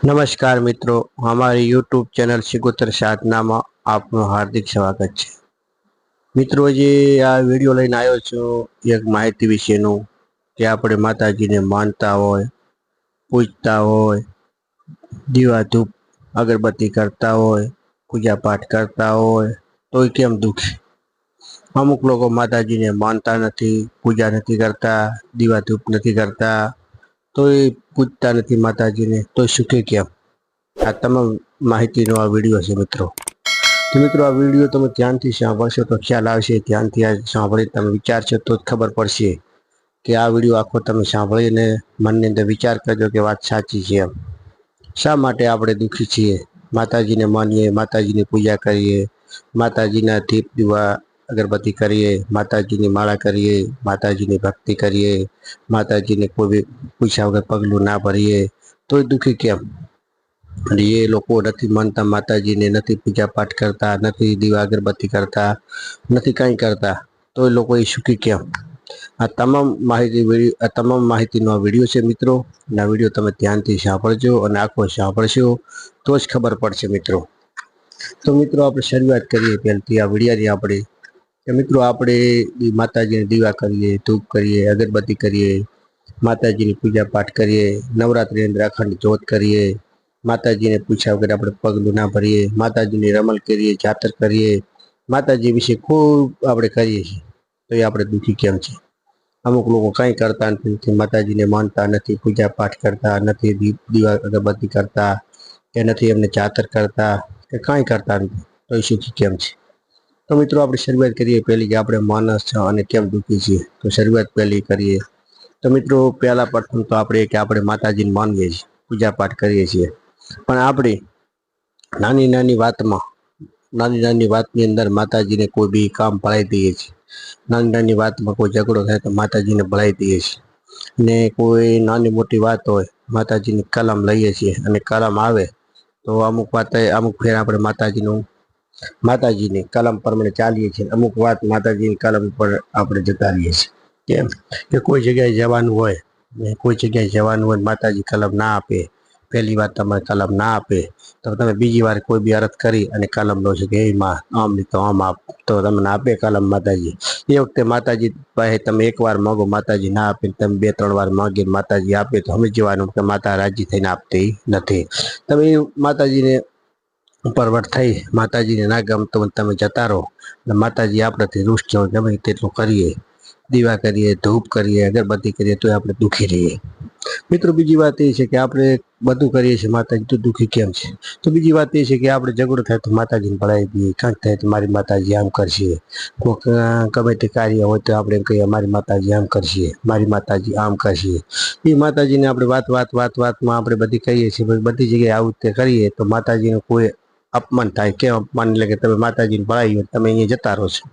नमस्कार मित्रों, हमारी यूट्यूब चैनल सिगोतर साधना में आपનું હાર્દિક સ્વાગત છે। મિત્રો જે આ વિડિયો લઈને આવ્યો છું એક માહિતી વિશેનું કે આપણે માતાજીને માનતા હોય, પૂજતા હોય, દીવા ધૂપ અગરબત્તી કરતા હોય, પૂજા પાઠ કરતા હોય તોય કેમ દુખી। અમુક લોકો માતાજીને માનતા નથી, પૂજા નથી કરતા, દીવા ધૂપ નથી કરતા, તોય પૂજતા નથી માતાજીને, તોય સુખી કેમ। આ તમામ માહિતીનો આ વિડીયો છે મિત્રો। તો મિત્રો આ વિડીયો તમે ધ્યાનથી સાંભળશો તો ખ્યાલ આવશે, ધ્યાનથી આ સાંભળી તમે વિચારશો તો જ ખબર પડશે કે આ વિડીયો આખો તમે સાંભળીને મનની અંદર વિચાર કરજો કે વાત સાચી છે એમ। શા માટે આપણે દુઃખી છીએ? માતાજીને માનીએ, માતાજીની પૂજા કરીએ, માતાજીના દીપ દીવા અગરબત્તી કરીએ, માતાજીની માળા કરીએ, માતાજીની ભક્તિ કરીએ, માતાજીને કોઈ પૂછ્યા વગર પગલું ના ભરીએ તોય દુઃખી કેમ? અને એ લોકો નથી માનતા માતાજીને, નથી પૂજા પાઠ કરતા, નથી દીવા અગરબત્તી કરતા, નથી કંઈ કરતા, તો એ લોકો એ સુખી કેમ? આ તમામ માહિતીનો આ વિડીયો છે મિત્રો। અને આ વિડીયો તમે ધ્યાનથી સાંભળજો અને આખો સાંભળશો તો જ ખબર પડશે મિત્રો। તો મિત્રો આપણે શરૂઆત કરીએ પહેલથી આ વિડીયાની આપણે કે મિત્રો આપણે માતાજીને દીવા કરીએ, ધૂપ કરીએ, અગરબત્તી કરીએ, માતાજીની પૂજા પાઠ કરીએ, નવરાત્રિની અંદર અખંડ જ્યોત કરીએ, માતાજીને પૂછ્યા વગર આપણે પગલું ના ભરીએ, માતાજીની રમલ કરીએ, જાતર કરીએ, માતાજી વિશે ખૂબ આપણે કરીએ છીએ તો એ આપણે દુઃખી કેમ છે? અમુક લોકો કંઈ કરતા નથી, માતાજીને માનતા નથી, પૂજા પાઠ કરતા નથી, દીવા અગરબત્તી કરતા કે નથી એમને જાતર કરતા કે કાંઈ કરતા નથી, તો એ સુખી કેમ છે? તો મિત્રો આપણે શરૂઆત કરીએ પહેલી કે આપણે માણસ છે અને કેમ દુઃખી છીએ। તો શરૂઆત પહેલી કરીએ તો મિત્રો પહેલા પ્રથમ તો આપણે કે આપણે માતાજીને માનીએ છીએ, પૂજા પાઠ કરીએ છીએ, પણ આપણે નાની નાની વાતની અંદર માતાજીને કોઈ બી કામ ભળાવી દઈએ છીએ। નાની નાની વાતમાં કોઈ ઝઘડો થાય તો માતાજીને ભળાવી દઈએ છીએ, ને કોઈ નાની મોટી વાત હોય માતાજીની કલમ લઈએ છીએ અને કલમ આવે તો અમુક ફેર આપણે માતાજીની કલમ પ્રમાણે ચાલીએ છીએ, અમુક વાત માતાજીની કલમ ઉપર આપણે જતા રહીએ છીએ। કેમ કે કોઈ જગ્યાએ જવાનું હોય માતાજી કલમ ના આપે, પહેલી વાર તમારે કલમ ના આપે તો તમે બીજી વાર કોઈ બી અરજ કરી અને કલમ લો છો કે એ માં આમ નહીં તો આમ આપ, તો તમને આપે કલમ માતાજી। એ વખતે માતાજી પાસે તમે એકવાર માગો, માતાજી ના આપે, તમે 2-3 વાર માગીને માતાજી આપે તો સમજવાનું કે માતા રાજી થઈને આપતી નથી। તમે માતાજીને ઉપરવટ થઈ માતાજીને ના ગમતો તમે જતા રહો અને માતાજી આપણેથી રૂષ્ટ જાઓ, ગમે તેટલું કરીએ, દીવા કરીએ, ધૂપ કરીએ, અગરબત્તી કરીએ તો આપણે દુઃખી રહીએ। મિત્રો બીજી વાત એ છે કે આપણે બધું કરીએ છીએ માતાજી તો દુઃખી કેમ છે? તો બીજી વાત એ છે કે આપણે ઝઘડો થાય તો માતાજીને ભળાવી દઈએ, કાંઈક થાય તો મારી માતાજી આમ કરશે, કોઈક ગમે તે કાર્ય હોય તો આપણે એમ કહીએ મારી માતાજી આમ કરશે, મારી માતાજી આમ કરશે। એ માતાજીને આપણે વાતમાં આપણે બધી કહીએ છીએ, બધી જગ્યાએ આવું તે કરીએ તો માતાજીનું કોઈ અપમાન થાય। કેમ અપમાન? એટલે કે તમે માતાજીને ભળાવી તમે અહીંયા જતા રહો છો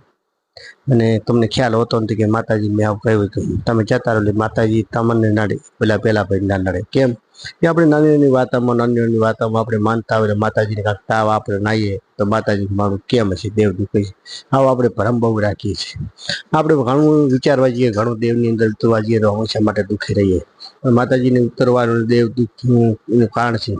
અને તમને ખ્યાલ હોતો નથી કે માતાજી મેં આવું કહ્યું હતું, તમે જતા રહો એટલે માતાજી તમને નડે, પેલા ભાઈ ના નડે। કેમ કે આપણે નાની વાતોમાં આપણે માનતા હોય માતાજીને કાંઈક તાવ આપણે નાહીએ તો માતાજી મારું કેમ હશે, દેવ દુઃખી છે, આવો આપણે ભરમ બહુ રાખીએ છીએ। આપણે ઘણું વિચારવા જઈએ, ઘણું દેવની અંદર ઉતરવા જઈએ તો હંમેશા માટે દુઃખી રહીએ, પણ માતાજીને ઉતરવાનું દેવ દુઃખનું કારણ છે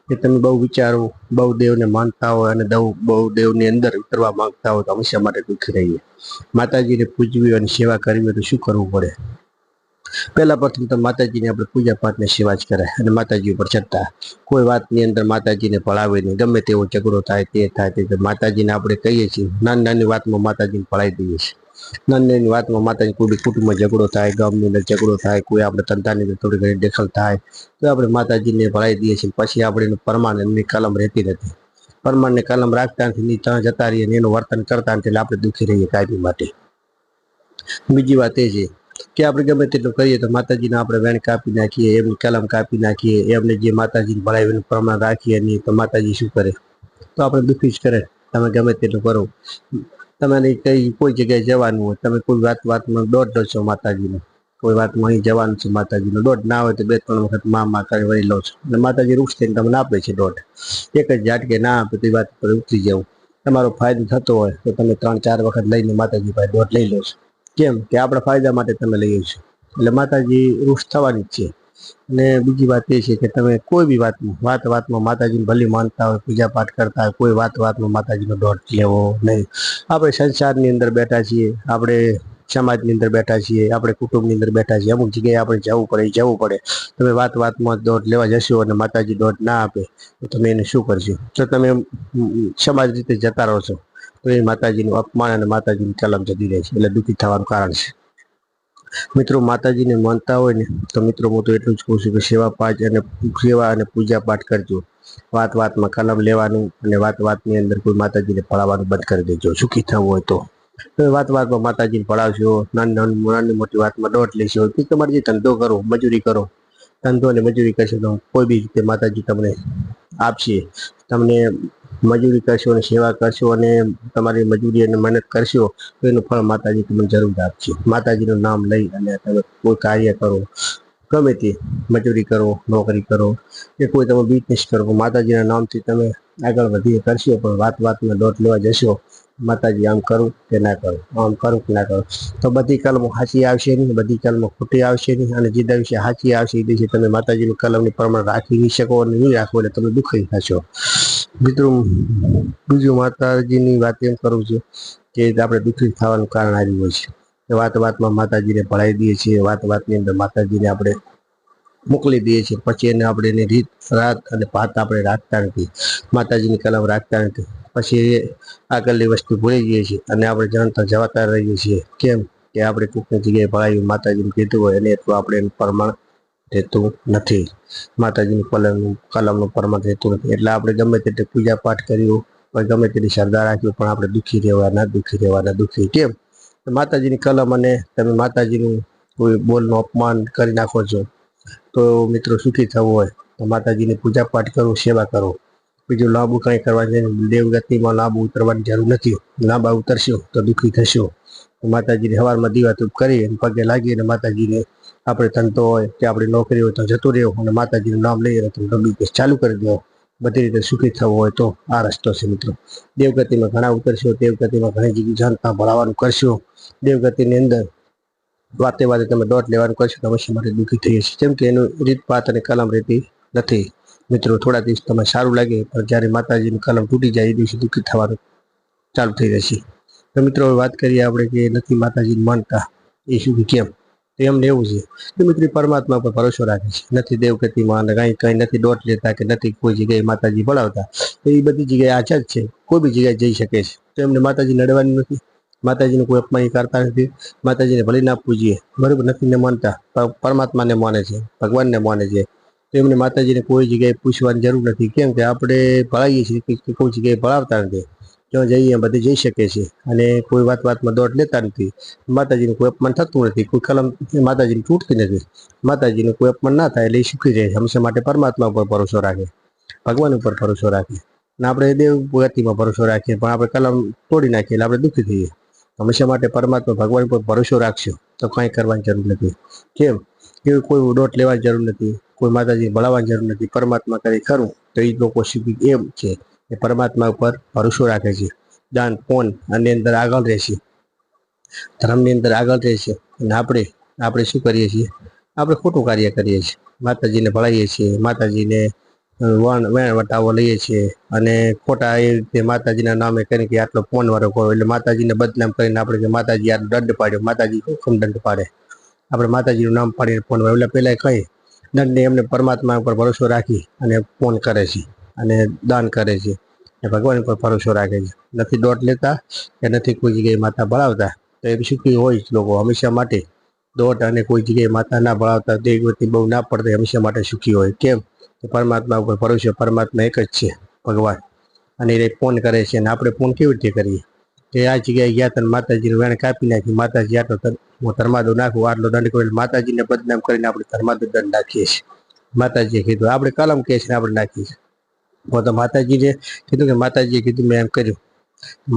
કે તમે બહુ વિચારો, બહુ દેવને માનતા હોય અને બહુ દેવની અંદર ઉતરવા માંગતા હોય તો હંમેશા માટે દુઃખી રહીએ। માતાજીને પૂજવી અને સેવા કરવી હોય તો શું કરવું પડે? પહેલા પ્રથમ તો માતાજીની આપણે પૂજા પાઠને સેવા જ કરાય અને માતાજી ઉપર ચડતા કોઈ વાતની અંદર માતાજીને ભળાવે નહીં, ગમે તેવો ઝઘડો થાય તે માતાજીને આપણે કહીએ છીએ, નાની વાતમાં માતાજીને ભળાવી દઈએ છીએ। નાની વાતમાં માતાજી કોઈ કુટુંબમાં ઝઘડો થાય, ગામની અંદર ઝઘડો થાય, કોઈ આપણે ધંધાની અંદર થોડી ઘણી દખલ થાય તો આપણે માતાજીને ભળાવી દઈએ છીએ। પછી આપણે પરમાનન્ટની કલમ રહેતી નથી, પરમાનન્ટ કલમ રાખતા નથી, ત્યાં જતા રહીએ એનું વર્તન કરતા નથી એટલે આપણે દુઃખી રહીએ કાયમી માટે। બીજી વાત એ છે કે આપણે ગમે તેટલું કરીએ તો માતાજીને આપણે વેણ કાપી નાખીએ, એમની કલમ કાપી નાખીએ, એમને જે માતાજીને ભળાવીને પ્રમાણ રાખીએ નહીં તો માતાજી શું કરે? તો આપણે દુઃખી જ કરે। તમે ગમે તેટલું કરો, તમારે કોઈ જગ્યાએ જવાનું હોય, તમે કોઈ વાતમાં દોઢ છો માતાજીને, કોઈ વાતમાં અહીં જવાનું છે માતાજીનો દોઢ ના હોય તો 2-3 વખત માં કરી વળી લો છો અને માતાજી રૂક્ષ થઈને તમને આપે છે દોઢ, એક જ ઝાટકે ના આપે તો એ વાત પર ઉતરી જવું। તમારો ફાયદો થતો હોય તો તમે 3-4 વખત લઈને માતાજી પાસે દોઢ લઈ લો છો। કેમ કે આપણા ફાયદા માટે તમે લઈએ છો એટલે માતાજી રૂક્ષ થવાની જ છે। અને બીજી વાત એ છે કે તમે કોઈ બી વાતમાં માતાજીને ભલે માનતા હોય, પૂજા પાઠ કરતા હોય, કોઈ વાતમાં માતાજીનો દોટ લેવો નહીં. આપણે સંસારની અંદર બેઠા છીએ, આપણે સમાજની અંદર બેઠા છીએ, આપણે કુટુંબની અંદર બેઠા છીએ, અમુક જગ્યાએ આપણે જવું પડે. તમે વાતમાં દોટ લેવા જશો અને માતાજી દોટ ના આપે તો તમે એને શું કરશો? જો તમે સમાજ રીતે જતા રહો છો તો એ માતાજીનું અપમાન અને માતાજીની કલમ જતી રહે છે, એટલે દુઃખી થવાનું કારણ છે. મિત્રો, માતાજીને માનતા હોય ને તો મિત્રો હું તો એટલું જ કહું છું કે સેવા અને પૂજા પાઠ કરજો. વાતમાં કલમ લેવાનું અને વાતની અંદર કોઈ માતાજીને પડાવવાનું બંધ કરી દેજો. સુખી થવું હોય તો વાતમાં માતાજીને પડાવશો, નાની મોટી વાતમાં દોટ લેશો, તમારે જે ધંધો કરો, મજૂરી કરો, ધંધો અને મજૂરી કરશો તો કોઈ બી રીતે માતાજી તમને આપશે. તમને મજૂરી કરશો અને સેવા કરશો અને તમારી મજૂરી અને મહેનત કરશો તો એનું ફળ માતાજી તમને જરૂર આપશે. માતાજીનું નામ લઈ અને તમે કોઈ કાર્ય કરો, ગમે તે મજૂરી કરો, નોકરી કરો કે કોઈ તમે બિઝનેસ કરો, માતાજીના નામથી તમે આગળ વધી કરશો. પણ વાતમાં દોટ લેવા જશો, માતાજી આમ કરું કે ના કરું, આમ કરું કે ના કરું, તો બધી કલમો સાચી આવશે નહીં, બધી કલમો ખોટી આવશે નહીં. અને જે દિવસે સાચી આવશે એ દિવસે તમે માતાજીની કલમની પ્રમાણ રાખી નહીં શકો અને નહીં રાખો એટલે તમે દુઃખી થશો. મિત્રો, બીજું માતાજીની વાત એમ કરું છું કે આપણે દુઃખી થવાનું કારણ આવ્યું હોય છે. વાતમાં માતાજીને ભળાવી દઈએ છીએ, વાતની અંદર માતાજીને આપણે મોકલી દઈએ છીએ, પછી એને આપણે એની રીત રાત અને ભાત આપણે રાખતા નથી, માતાજીની કલમ રાખતા નથી. પછી આગળની વસ્તુ ભૂલી જઈએ છીએ અને આપણે જાણતા જવાતા રહીએ છીએ. કેમ કે આપણે કોઈકની જગ્યાએ ભળાવી માતાજીને કીધું હોય અને એટલું આપણે એનું પ્રમાણ રહેતું નથી, માતાજીની કલમનું પ્રમાણ રહેતું નથી. એટલે આપણે ગમે તેટલી પૂજા પાઠ કર્યું હોય, ગમે તેટલી શ્રદ્ધા રાખ્યું, પણ આપણે દુઃખી રહેવાના દુઃખી. કેમ? માતાજીની કલમ અને તમે માતાજીનું કોઈ બોલનું અપમાન કરી નાખો છો. તો મિત્રો, સુખી થવું હોય તો માતાજીની પૂજા પાઠ કરો, સેવા કરો. બીજું લાંબુ કંઈ કરવા જાય, દેવગતિમાં લાંબુ ઉતરવાની જરૂર નથી. લાંબા ઉતરશો તો દુઃખી થશો. માતાજીને સવારમાં દીવાધૂપ કરી અને પગે લાગી અને માતાજીને આપણે ધંધો હોય કે આપણી નોકરી હોય તો જતું રહેવું અને માતાજીનું નામ લઈએ તો બિઝનેસ ચાલુ કરી દો. બધી રીતે સુખી થવું હોય તો આ રસ્તો છે મિત્રો. દેવગતિમાં ઘણા ઉતરશો, દેવગતિમાં ઘણી જગ્યાએ જાણતા ભણાવવાનું કરશો, દેવગતિની અંદર વાતે તમે દોટ લેવાનું કરશો તો અવશ્ય માટે દુઃખી થઈ જશે. જેમ કે એનું રીતપાત અને કલમ રહેતી નથી. મિત્રો, થોડા દિવસ તમે સારું લાગે પણ જ્યારે માતાજીની કલમ તૂટી જાય એ દિવસે દુઃખી થવાનું ચાલુ થઈ જશે. તો મિત્રો, વાત કરીએ આપણે કે નથી માતાજીને માનતા એ સુખી કેમ? તો એમને એવું છે કે મિત્રો પરમાત્મા પર ભરોસો રાખે છે, નથી દેવગતિમાં કંઈ નથી દોટ લેતા કે નથી કોઈ જગ્યાએ માતાજી બોલાવતા. તો એ બધી જગ્યાએ આઝાદ છે, કોઈ બી જગ્યાએ જઈ શકે છે. તો એમને માતાજી નડવાની નથી, માતાજીને કોઈ અપમાન કરતા નથી. માતાજીને ભલે ના પૂજીએ, બરાબર, નથી ને માનતા, પરમાત્માને માને છે, ભગવાનને માને છે. તો એમને માતાજીને કોઈ જગ્યાએ પૂછવાની જરૂર નથી. કેમ કે આપણે ભળાવીએ છીએ કે કોઈ જગ્યાએ ભળાવતા નથી, જ્યાં જઈએ બધે જઈ શકે છે અને કોઈ વાતમાં દોટ લેતા નથી. માતાજીનું કોઈ અપમાન થતું નથી, કોઈ કલમ માતાજીની તૂટતી નથી. માતાજીનું કોઈ અપમાન ના થાય એટલે એ સુખી રહે. હંમેશા માટે પરમાત્મા ઉપર ભરોસો રાખે, ભગવાન ઉપર ભરોસો રાખે. અને આપણે દેવ ગતિમાં ભરોસો રાખીએ પણ આપણે કલમ તોડી નાખીએ એટલે આપણે દુઃખી થઈએ. હંમેશા માટે પરમાત્મા ભગવાન ઉપર ભરોસો રાખશો તો કાંઈ કરવાની જરૂર નથી. કેમ કે કોઈ દોટ લેવાની જરૂર નથી, કોઈ માતાજી ભળાવવાની જરૂર નથી. પરમાત્મા કરે ખરું તો એ લોકો સુખી એમ છે કે પરમાત્મા ઉપર ભરોસો રાખે છે, દાન પોન અને અંદર આગળ રહેશે, ધર્મની અંદર આગળ રહેશે. અને આપણે શું કરીએ છીએ? આપણે ખોટું કાર્ય કરીએ છીએ, માતાજીને ભળાવીએ છીએ, માતાજીને વેણ વટાવો લઈએ છીએ અને ખોટા એ રીતે માતાજીના નામે કરીને કે આટલો ફોન વાળો કરો એટલે માતાજીને બદનામ કરીને આપણે કે માતાજી આટલો દંડ પાડ્યો, માતાજી હુકમ દંડ પાડે, આપણે માતાજીનું નામ પાડીને ફોન એટલે પહેલાં કઈ દંડને એમને પરમાત્મા ઉપર ભરોસો રાખી અને ફોન કરે છે અને દાન કરે છે, ભગવાન ઉપર ભરોસો રાખે છે. નથી દોટ લેતા કે નથી કોઈ જગ્યાએ માતા ભળાવતા તો એ સુખી હોય જ લોકો હંમેશા માટે. દોટ અને કોઈ જગ્યાએ માતા ના ભળાવતા, દેવગતિ બહુ ના પડતા, હંમેશા માટે સુખી હોય. કેમ કે પરમાત્મા ઉપર ભરોસો, પરમાત્મા એક જ છે, ભગવાન, અને એ ફોન કરે છે. અને આપણે ફોન કેવી રીતે કરીએ કે આ જગ્યાએ ગયા તને માતાજીનું વેણ કાપી નાખી, માતાજી આટલો હું ધર્માદો નાખું, આટલો દંડ કરીને માતાજીને બદનામ કરીને આપણે ધર્માદો દંડ નાખીએ છીએ. માતાજીએ કીધું આપણે કલમ કહે છે આપણે નાખીએ છીએ. તો માતાજીને કીધું કે માતાજીએ કીધું મેં એમ કર્યું,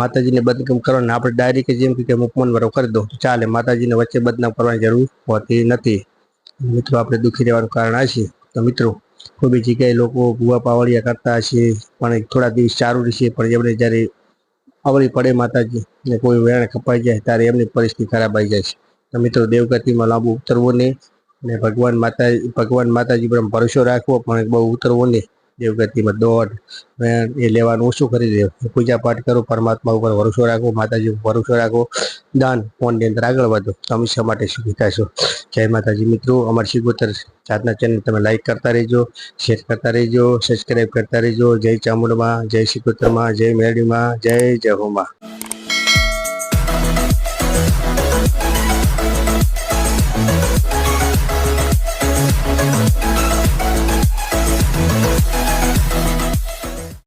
માતાજીને બદનામ કરવાને આપણે ડાયરેક્ટ જેમ કે અપમાન વાળો કરી દો તો ચાલે, માતાજીને વચ્ચે બદનામ કરવાની જરૂર હોતી નથી. મિત્રો, આપણે દુઃખી રહેવાનું કારણ આ છે. તો મિત્રો, કોઈ બી જગ્યાએ લોકો ભૂવા પાવડિયા કરતા હશે પણ થોડા દિવસ સારું રહેશે, પણ એમને જ્યારે અવળી પડે માતાજી ને કોઈ વેણ કપાઈ જાય ત્યારે એમની પરિસ્થિતિ ખરાબ આવી જાય છે. તો મિત્રો, દેવગતિમાં લાંબુ ઉતરવું નહીં, ને ભગવાન માતાજી પર ભરોસો રાખવો, પણ બહુ ઉતરવો નહીં. દેવગતિમાં દોડ એ લેવાનું ઓછું કરી દેવું. પૂજા પાઠ કરો, પરમાત્મા ઉપર ભરોસો રાખો, માતાજી ઉપર ભરોસો રાખો, દાન પુણ્યની અંદર આગળ વધો, હંમેશા માટે સુખી થશો. જય માતાજી મિત્રો. અમારી સિગોતર સાધના ચેનલ તમે લાઈક કરતા રહેજો, શેર કરતા રહેજો, સબસ્ક્રાઈબ કરતા રહેજો. જય ચામુંડમાં, જય સિગોતરમાં, જય મેરડીમાં, જય હોમાં.